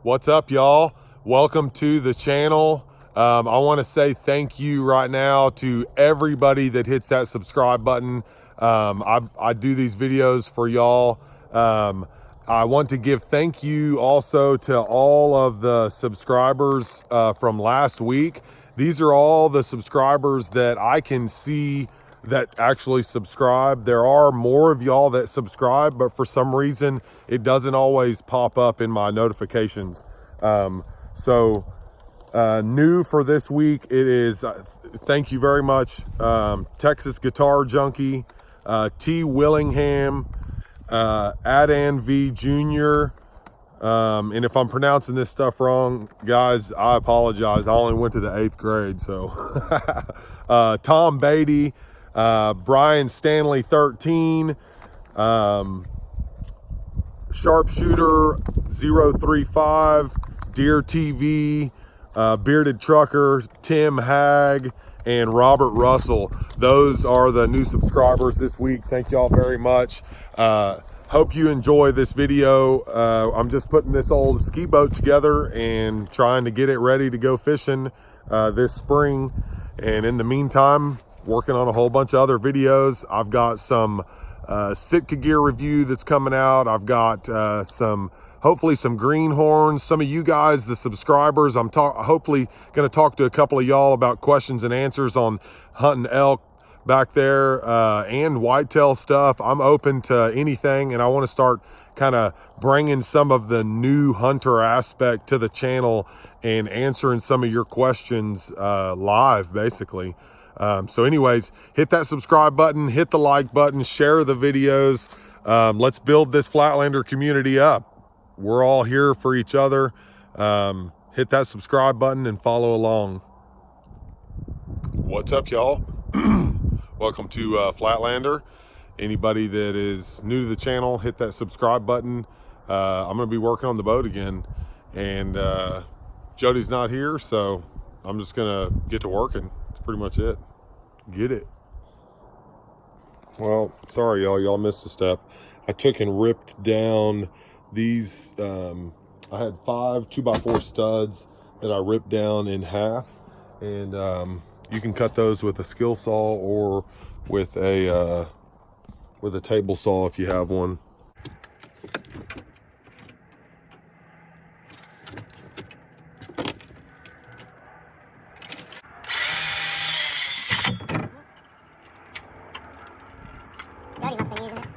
What's up, y'all? Welcome to the channel. I want to say thank you right now to everybody that hits that subscribe button. I do these videos for y'all. I want to give thank you also to all of the subscribers from last week. These are all the subscribers that I can see that actually subscribe. There are more of y'all that subscribe, but for some reason it doesn't always pop up in my notifications. New for this week, it is thank you very much, Texas Guitar Junkie, T Willingham, Adan V Jr. And if I'm pronouncing this stuff wrong, guys, I apologize. I only went to the 8th grade. So Tom Beatty, Brian Stanley 13, Sharpshooter 035, Deer TV, Bearded Trucker, Tim Hag, and Robert Russell. Those are the new subscribers this week. Thank y'all very much. Hope you enjoy this video. I'm just putting this old ski boat together and trying to get it ready to go fishing this spring. And in the meantime, working on a whole bunch of other videos. I've got some Sitka gear review that's coming out. I've got hopefully some greenhorns. Some of you guys, the subscribers, I'm hopefully going to talk to a couple of y'all about questions and answers on hunting elk back there and whitetail stuff. I'm open to anything, and I want to start kind of bringing some of the new hunter aspect to the channel and answering some of your questions live, basically. So anyways, hit that subscribe button, hit the like button, share the videos. Let's build this Flatlander community up. We're all here for each other. Hit that subscribe button and follow along. What's up, y'all? Welcome to Flatlander. Anybody that is new to the channel, hit that subscribe button. I'm gonna be working on the boat again, and Jody's not here, so I'm just gonna get to working. That's pretty much it. Get it. Well, sorry, y'all missed a step. I took and ripped down these. I had 5 2x4 studs that I ripped down in half, and you can cut those with a skill saw or with a table saw if you have one. Jody must have been using it.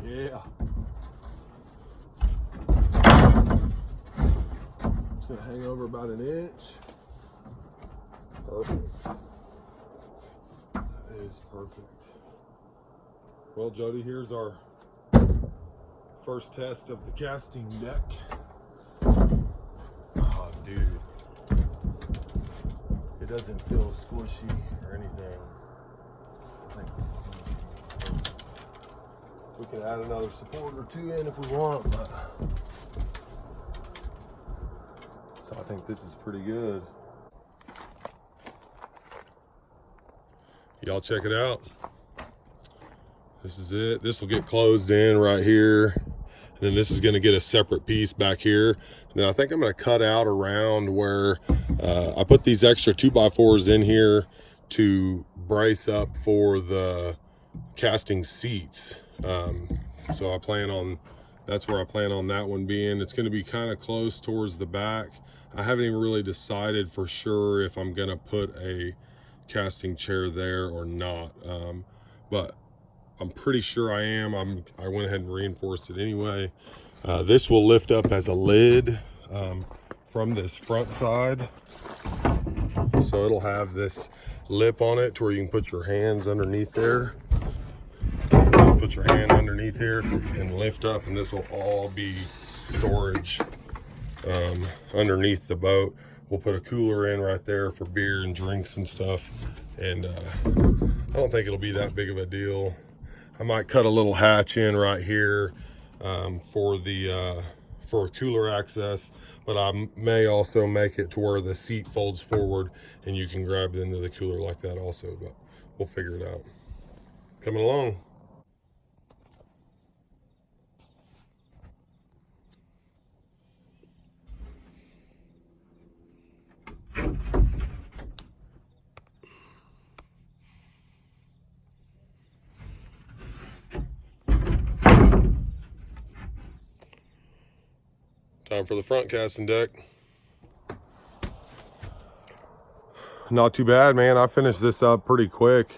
Yeah. It's gonna hang over about an inch. Perfect. That is perfect. Well, Jody, here's our first test of the casting deck. Oh, dude. It doesn't feel squishy or anything. I think this is gonna be perfect. We can add another support or two in if we want, but so I think this is pretty good. Y'all check it out. This is it. This will get closed in right here. And then this is gonna get a separate piece back here. And then I think I'm gonna cut out around where I put these extra 2x4s in here to brace up for the casting seats. So I plan on, that's where I plan on that one being. It's gonna be kind of close towards the back. I haven't even really decided for sure if I'm gonna put a casting chair there or not. But I'm pretty sure I am. I went ahead and reinforced it anyway. This will lift up as a lid from this front side. So it'll have this lip on it to where you can put your hands underneath there. Just put your hand underneath here and lift up, and this will all be storage underneath the boat. We'll put a cooler in right there for beer and drinks and stuff. And I don't think it'll be that big of a deal. I might cut a little hatch in right here for cooler access, but I may also make it to where the seat folds forward and you can grab into the cooler like that also, but we'll figure it out. Coming along. Time for the front casting deck. Not too bad, man. I finished this up pretty quick.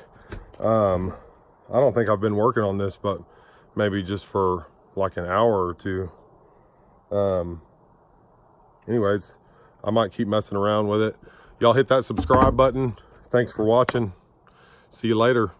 I don't think I've been working on this, but maybe just for like an hour or two. Anyways, I might keep messing around with it. Y'all hit that subscribe button. Thanks for watching. See you later.